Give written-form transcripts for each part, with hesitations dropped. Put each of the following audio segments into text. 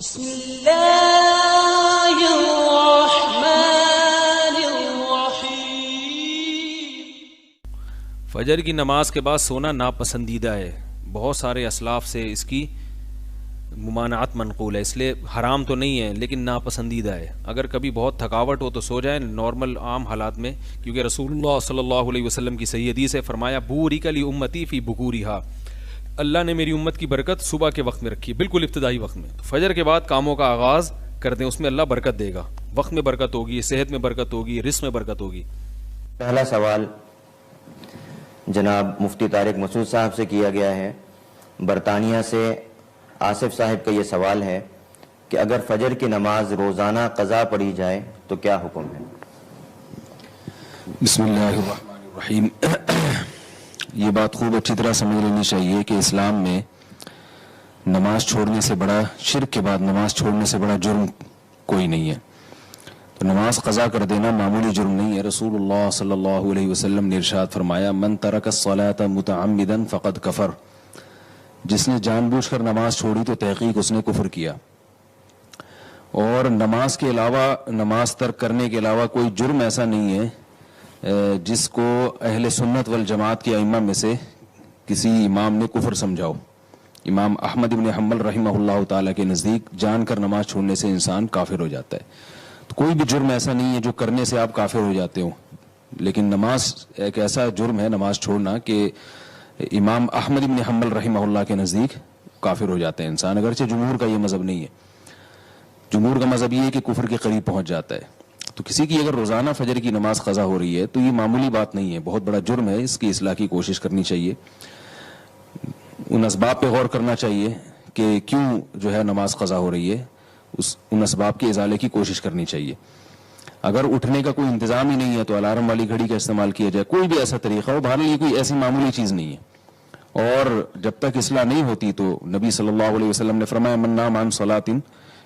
بسم اللہ الرحمن الرحیم۔ فجر کی نماز کے بعد سونا ناپسندیدہ ہے، بہت سارے اسلاف سے اس کی ممانعت منقول ہے، اس لیے حرام تو نہیں ہے لیکن ناپسندیدہ ہے۔ اگر کبھی بہت تھکاوٹ ہو تو سو جائیں نارمل عام حالات میں، کیونکہ رسول اللہ صلی اللہ علیہ وسلم کی صحیح حدیث ہے، فرمایا بورک لی امتی فی بکورہا، اللہ نے میری امت کی برکت صبح کے وقت میں رکھی ہے، بالکل ابتدائی وقت میں۔ فجر کے بعد کاموں کا آغاز کر دیں، اس میں اللہ برکت دے گا، وقت میں برکت ہوگی، صحت میں برکت ہوگی، رزق میں برکت ہوگی۔ پہلا سوال جناب مفتی طارق مسعود صاحب سے کیا گیا ہے۔ برطانیہ سے آصف صاحب کا یہ سوال ہے کہ اگر فجر کی نماز روزانہ قضا پڑھی جائے تو کیا حکم ہے؟ بسم اللہ الرحمن الرحیم۔ یہ بات خوب اچھی طرح سمجھ لینی چاہیے کہ اسلام میں نماز چھوڑنے سے بڑا، شرک کے بعد نماز چھوڑنے سے بڑا جرم کوئی نہیں ہے۔ تو نماز قضا کر دینا معمولی جرم نہیں ہے۔ رسول اللہ صلی اللہ علیہ وسلم نے ارشاد فرمایا من ترک الصلاۃ متعمدا فقد کفر، جس نے جان بوجھ کر نماز چھوڑی تو تحقیق اس نے کفر کیا۔ اور نماز کے علاوہ، نماز ترک کرنے کے علاوہ کوئی جرم ایسا نہیں ہے جس کو اہل سنت والجماعت کے ائمہ میں سے کسی امام نے کفر سمجھاؤ۔ امام احمد بن حنبل رحمہ اللہ تعالیٰ کے نزدیک جان کر نماز چھوڑنے سے انسان کافر ہو جاتا ہے۔ تو کوئی بھی جرم ایسا نہیں ہے جو کرنے سے آپ کافر ہو جاتے ہو، لیکن نماز ایک ایسا جرم ہے نماز چھوڑنا کہ امام احمد بن حنبل رحمہ اللہ کے نزدیک کافر ہو جاتا ہے انسان، اگرچہ جمہور کا یہ مذہب نہیں ہے۔ جمہور کا مذہب یہ ہے کہ کفر کے قریب پہنچ جاتا ہے۔ تو کسی کی اگر روزانہ فجر کی نماز قضا ہو رہی ہے تو یہ معمولی بات نہیں ہے، بہت بڑا جرم ہے، اس کی اصلاح کی کوشش کرنی چاہیے۔ ان اسباب پہ غور کرنا چاہیے کہ کیوں جو ہے نماز قضا ہو رہی ہے، ان اسباب کے ازالے کی کوشش کرنی چاہیے۔ اگر اٹھنے کا کوئی انتظام ہی نہیں ہے تو الارم والی گھڑی کا استعمال کیا جائے، کوئی بھی ایسا طریقہ ہو، بہرحال یہ کوئی ایسی معمولی چیز نہیں ہے۔ اور جب تک اصلاح نہیں ہوتی تو نبی صلی اللہ علیہ وسلم نے فرمایا من نام عن صلاۃ،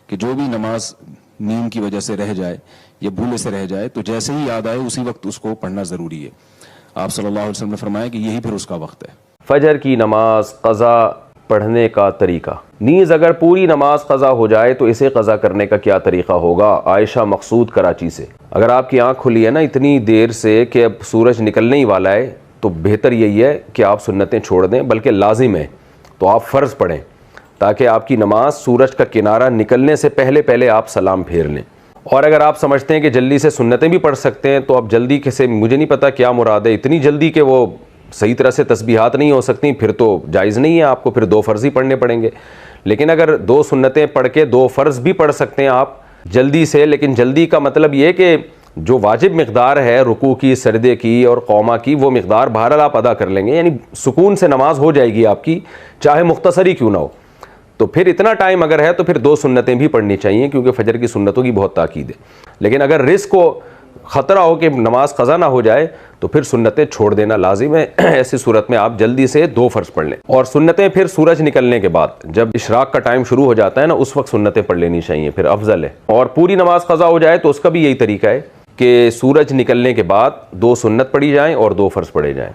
کہ جو بھی نماز نیند کی وجہ سے رہ جائے یا بھولے سے رہ جائے تو جیسے ہی یاد آئے اسی وقت اس کو پڑھنا ضروری ہے۔ آپ صلی اللہ علیہ وسلم نے فرمایا کہ یہی پھر اس کا وقت ہے۔ فجر کی نماز قضا پڑھنے کا طریقہ۔ نیز اگر پوری نماز قضا ہو جائے تو اسے قضا کرنے کا کیا طریقہ ہوگا؟ عائشہ مقصود کراچی سے۔ اگر آپ کی آنکھ کھلی ہے نا اتنی دیر سے کہ اب سورج نکلنے ہی والا ہے تو بہتر یہی ہے کہ آپ سنتیں چھوڑ دیں، بلکہ لازم ہے تو آپ فرض پڑھیں تاکہ آپ کی نماز سورج کا کنارہ نکلنے سے پہلے آپ سلام پھیر لیں۔ اور اگر آپ سمجھتے ہیں کہ جلدی سے سنتیں بھی پڑھ سکتے ہیں تو آپ جلدی سے، مجھے نہیں پتہ کیا مراد ہے، اتنی جلدی کہ وہ صحیح طرح سے تسبیحات نہیں ہو سکتی، پھر تو جائز نہیں ہے، آپ کو پھر 2 فرض ہی پڑھنے پڑیں گے۔ لیکن اگر 2 سنتیں پڑھ کے 2 فرض بھی پڑھ سکتے ہیں آپ جلدی سے، لیکن جلدی کا مطلب یہ کہ جو واجب مقدار ہے رکوع کی، سجدے کی اور قومہ کی، وہ مقدار بہرحال آپ ادا کر لیں گے، یعنی سکون سے نماز ہو جائے گی آپ کی، چاہے مختصر ہی کیوں نہ ہو۔ تو پھر اتنا ٹائم اگر ہے تو پھر 2 سنتیں بھی پڑھنی چاہیے، کیونکہ فجر کی سنتوں کی بہت تاکید ہے۔ لیکن اگر رزق کو خطرہ ہو کہ نماز قضا نہ ہو جائے تو پھر سنتیں چھوڑ دینا لازم ہے۔ ایسی صورت میں آپ جلدی سے 2 فرض پڑھ لیں، اور سنتیں پھر سورج نکلنے کے بعد، جب اشراق کا ٹائم شروع ہو جاتا ہے نا، اس وقت سنتیں پڑھ لینی چاہیے، پھر افضل ہے۔ اور پوری نماز قضا ہو جائے تو اس کا بھی یہی طریقہ ہے کہ سورج نکلنے کے بعد 2 سنت پڑھی جائیں اور 2 فرض پڑھے جائیں۔